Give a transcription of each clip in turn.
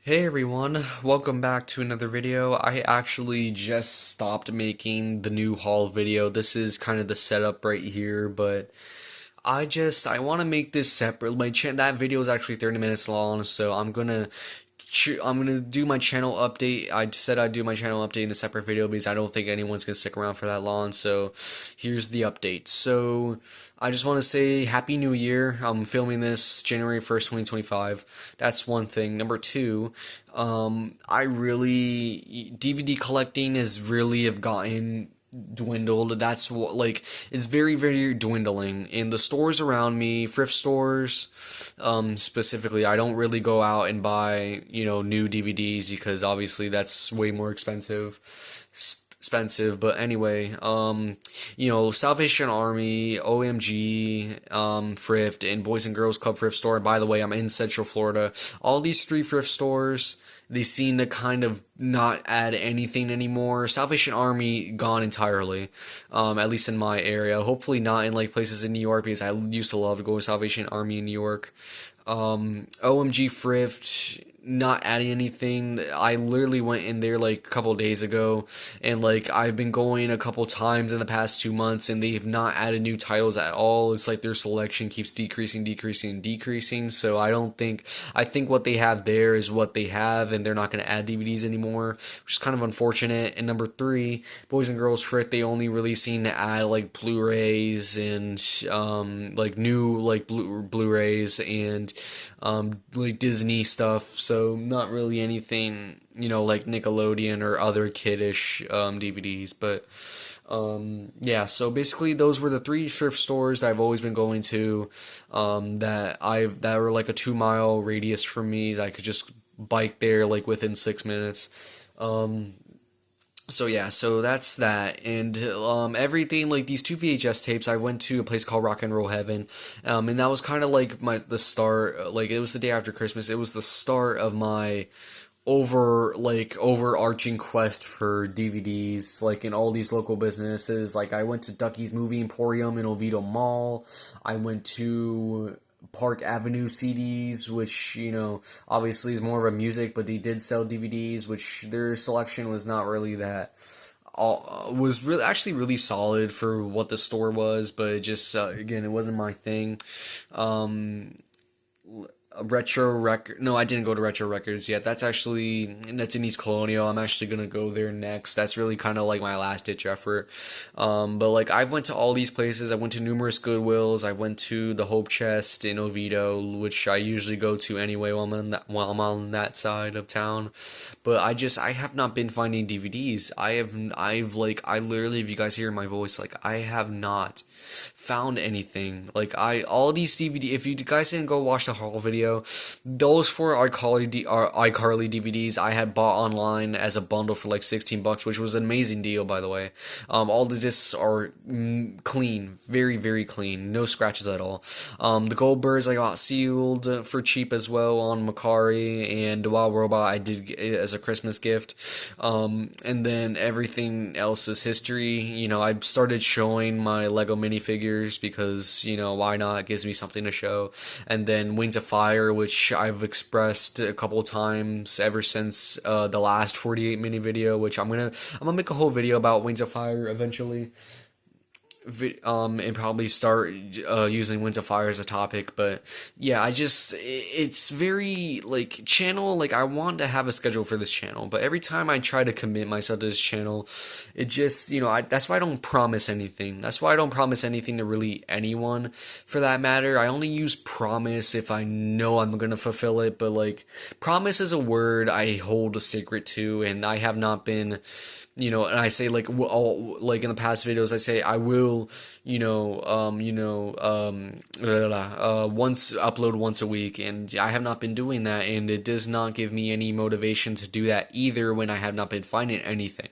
Hey everyone, welcome back to another video. I actually just stopped making the new haul video. This is kind of the setup right here, but I want to make this separate. That video is actually 30 minutes long, so I'm gonna do my channel update. I said I'd do my channel update in a separate video because I don't think anyone's gonna stick around for that long. So here's the update. So I just want to say Happy New Year. I'm filming this January 1st, 2025. That's one thing. Number two, DVD collecting has really have gotten dwindled. That's what, like, it's very, very dwindling. In the stores around me, thrift stores, specifically, I don't really go out and buy, new DVDs because obviously that's way more expensive. But anyway, Salvation Army, OMG, thrift, and Boys and Girls Club thrift store. And by the way, I'm in Central Florida. All these three thrift stores, they seem to kind of not add anything anymore. Salvation Army gone entirely, at least in my area. Hopefully not in like places in New York because I used to love to go to Salvation Army in New York. OMG Thrift not adding anything. I literally went in there like a couple days ago, and like I've been going a couple times in the past 2 months, and they have not added new titles at all. It's like their selection keeps decreasing. So I think what they have there is what they have, and they're not going to add DVDs anymore, which is kind of unfortunate. And number three, Boys and Girls Thrift, they only releasing to add like Blu-rays and like new like Blu-rays and like Disney stuff. So not really anything, like Nickelodeon or other kiddish DVDs. But yeah, so basically those were the three thrift stores that I've always been going to, that were like a 2 mile radius from me. So I could just bike there like within 6 minutes. So yeah, so that's that, and everything like these two VHS tapes. I went to a place called Rock and Roll Heaven, and that was kind of like the start. Like it was the day after Christmas. It was the start of my overarching quest for DVDs, like in all these local businesses. Like I went to Ducky's Movie Emporium in Oviedo Mall. I went to Park Avenue CDs, which, obviously is more of a music, but they did sell DVDs, which their selection was not really that. Was really actually really solid for what the store was, but it just again it wasn't my thing. Um, Retro Record. No, I didn't go to Retro Records yet. That's in East Colonial. I'm actually gonna go there next. That's really kind of like my last ditch effort. But like I went to all these places. I went to numerous Goodwills. I went to the Hope Chest in Oviedo, which I usually go to anyway while I'm on that side of town. But I have not been finding DVDs. I literally, if you guys hear my voice, like I have not found anything. Like all these DVD. If you guys didn't go watch the haul video, those four iCarly DVDs I had bought online as a bundle for like $16, which was an amazing deal, by the way. All the discs are clean, very very clean, no scratches at all. The Goldbergs I got sealed for cheap as well on Macari, and the Wild Robot I did get as a Christmas gift. And then everything else is history. I started showing my Lego minifigures because, why not? It gives me something to show. And then Wings of Fire, which I've expressed a couple times ever since the last 48 mini video, which I'm gonna make a whole video about Wings of Fire eventually, and probably start using Winds of Fire as a topic. But yeah, it's very like channel, like I want to have a schedule for this channel, but every time I try to commit myself to this channel, it just, that's why I don't promise anything. That's why I don't promise anything to really anyone for that matter. I only use promise if I know I'm gonna fulfill it. But like promise is a word I hold a secret to, and I have not been, and I say like like in the past videos, I say I will, once upload once a week, and I have not been doing that, and it does not give me any motivation to do that either when I have not been finding anything.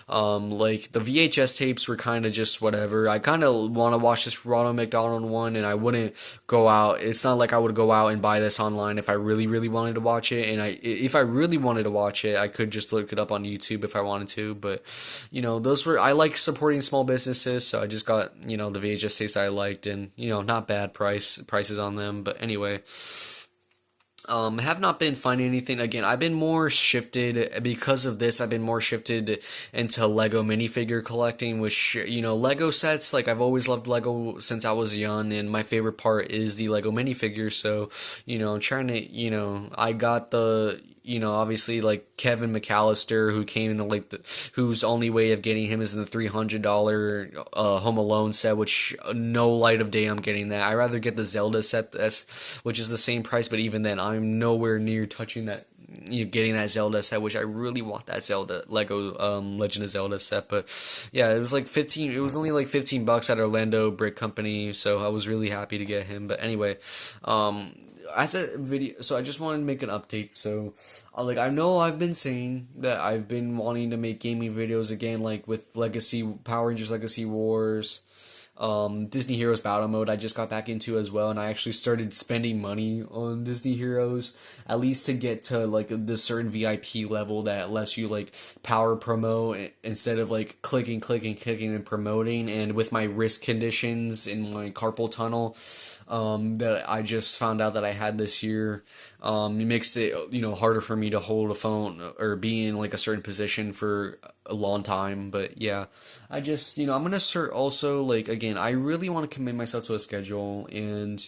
Like the VHS tapes were kind of just whatever. I kind of want to watch this Ronald McDonald one, and I wouldn't go out. It's not like I would go out and buy this online if I really, really wanted to watch it. And if I really wanted to watch it, I could just look it up on YouTube if I wanted to. But I like supporting small businesses, so I just got the VHS tapes that I liked, and not bad prices on them. But anyway. Have not been finding anything. Again, I've been more shifted because of this. I've been more shifted into Lego minifigure collecting, which, Lego sets. Like, I've always loved Lego since I was young, and my favorite part is the Lego minifigures. So, trying to, I got the, obviously like Kevin McAllister, who came in the like, whose only way of getting him is in the $300 Home Alone set, which no light of day I'm getting that. I rather get the Zelda set, which is the same price, but even then I'm nowhere near touching that. Getting that Zelda set, which I really want that Zelda Lego Legend of Zelda set, but yeah, it was like 15. It was only like $15 at Orlando Brick Company, so I was really happy to get him. But anyway, um, as a video, so I just wanted to make an update. So, like, I know I've been saying that I've been wanting to make gaming videos again, like with Legacy Power Rangers Legacy Wars, Disney Heroes Battle Mode. I just got back into as well, and I actually started spending money on Disney Heroes, at least to get to like the certain VIP level that lets you like power promote instead of like clicking and promoting. And with my wrist conditions in my carpal tunnel, that I just found out that I had this year. It makes it, harder for me to hold a phone or be in like a certain position for a long time. But yeah, I just, I'm gonna start also, like, again, I really want to commit myself to a schedule. And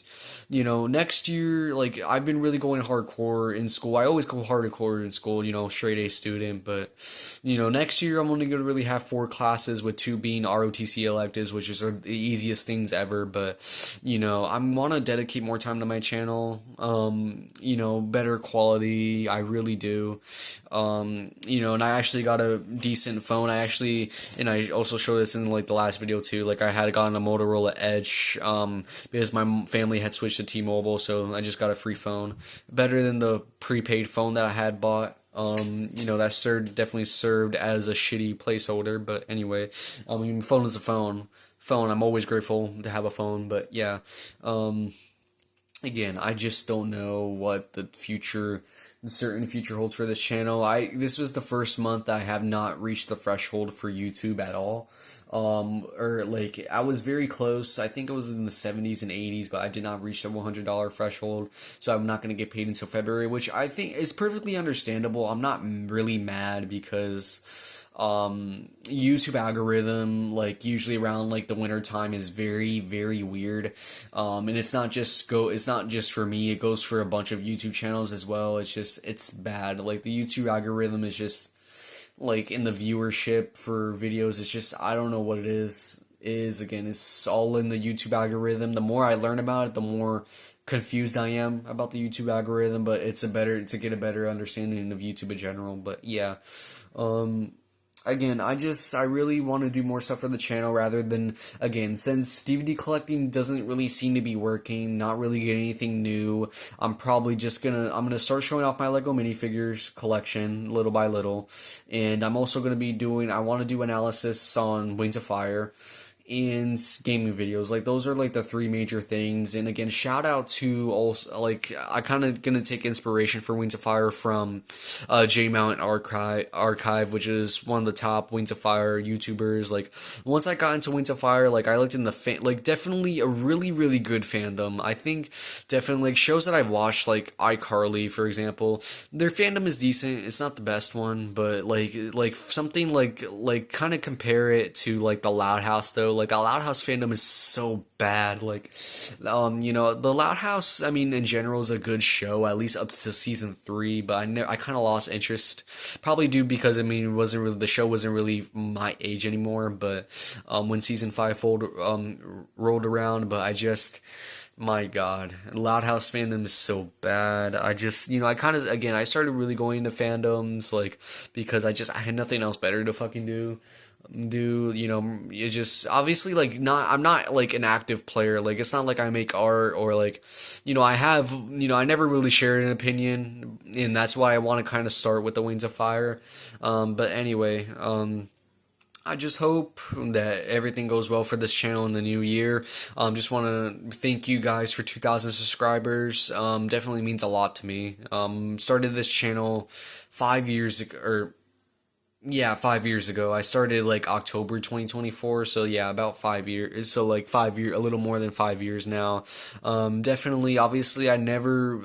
next year, like, I've been really going hardcore in school. I always go hardcore in school, straight A student. But next year I'm only gonna really have 4 classes, with 2 being ROTC electives, which is the easiest things ever. But I want to dedicate more time to my channel. Better quality. I really do. And I actually got a decent phone. And I also showed this in like the last video too. Like, I had gotten a Motorola Edge, because my family had switched to T-Mobile, so I just got a free phone. Better than the prepaid phone that I had bought. That definitely served as a shitty placeholder. But anyway, phone is a phone. I'm always grateful to have a phone. But yeah, again, I just don't know what certain future holds for this channel. This was the first month I have not reached the threshold for YouTube at all. Or like, I was very close. I think it was in the 70s and 80s, but I did not reach the $100 threshold. So I'm not going to get paid until February, which I think is perfectly understandable. I'm not really mad because YouTube algorithm, like, usually around like the winter time is very, very weird. And it's not just for me, it goes for a bunch of YouTube channels as well. It's bad. Like, the YouTube algorithm is just, like, in the viewership for videos, it's just, I don't know what it is. Again, it's all in the YouTube algorithm. The more I learn about it, the more confused I am about the YouTube algorithm, but it's to get a better understanding of YouTube in general. But yeah, again, I really want to do more stuff for the channel, rather than, again, since DVD collecting doesn't really seem to be working, not really getting anything new. I'm gonna start showing off my Lego minifigures collection little by little. And I'm also gonna I want to do analysis on Wings of Fire and gaming videos. Like, those are like the 3 major things. And again, shout out to, also, like, I kind of gonna take inspiration for Wings of Fire from J Mountain Archive, which is one of the top Wings of Fire YouTubers. Like, once I got into Wings of Fire, like, I looked in like, definitely a really, really good fandom. I think definitely, like, shows that I've watched, like iCarly, for example, their fandom is decent. It's not the best one, but like something like kind of compare it to like the Loud House, though. Like, the Loud House fandom is so bad. Like, the Loud House, I mean, in general, is a good show, at least up to season 3. But I kind of lost interest, probably due because, I mean, the show wasn't really my age anymore. But when season 5 rolled around, but my God, Loud House fandom is so bad. I started really going into fandoms, like, because I had nothing else better to fucking do. It just, obviously, like, I'm not like an active player. Like, it's not like I make art, or like, I never really shared an opinion, and that's why I want to kind of start with the Wings of Fire. But anyway, I just hope that everything goes well for this channel in the new year. Just want to thank you guys for 2,000 subscribers. Definitely means a lot to me. Started this channel 5 years ago, or Yeah, 5 years ago. I started like October 2024, so yeah, about 5 years. So like 5 year, a little more than 5 years now. Definitely, obviously, I never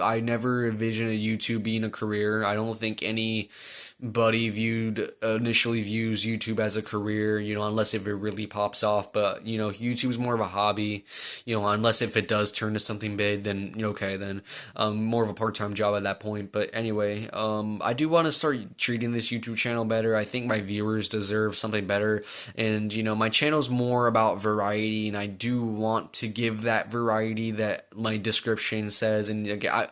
envisioned YouTube being a career. I don't think anybody viewed initially views YouTube as a career, unless if it really pops off. But YouTube's more of a hobby, unless if it does turn to something big, then okay, then more of a part-time job at that point. But anyway, I do want to start treating this YouTube channel better. I think my viewers deserve something better, and my channel's more about variety, and I do want to give that variety that my description says. And I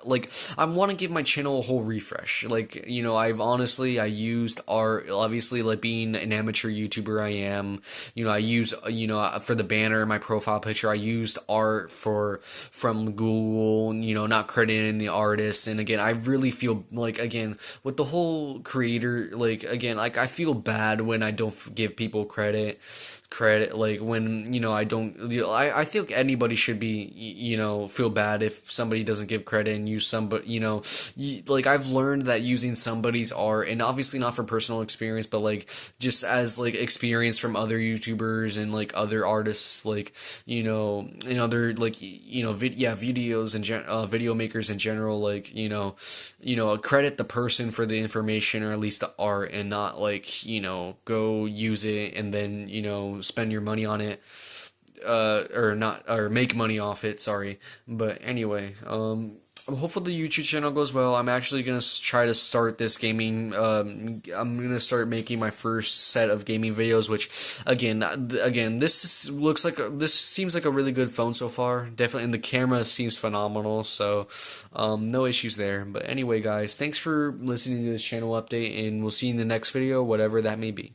want to give my channel a whole refresh. I used art, obviously, like being an amateur YouTuber I am. I use for the banner, my profile picture, I used art from Google, not crediting the artist. And again, I really feel like, again, with the whole creator, like, again, like, I feel bad when I don't give people credit, like when I don't, I think anybody should be, feel bad if somebody doesn't give credit and use somebody, like, I've learned that using somebody's art, and obviously not for personal experience, but like just as like experience from other YouTubers and like other artists, like and other, like, videos and video makers in general, like, credit the person for the information, or at least the art, and not like, go use it and then spend your money on it, or not, or make money off it, sorry. But anyway, hopefully the YouTube channel goes well. I'm actually gonna try to start this gaming. I'm gonna start making my first set of gaming videos. Which, again, this seems like a really good phone so far. Definitely, and the camera seems phenomenal. So, no issues there. But anyway, guys, thanks for listening to this channel update, and we'll see you in the next video, whatever that may be.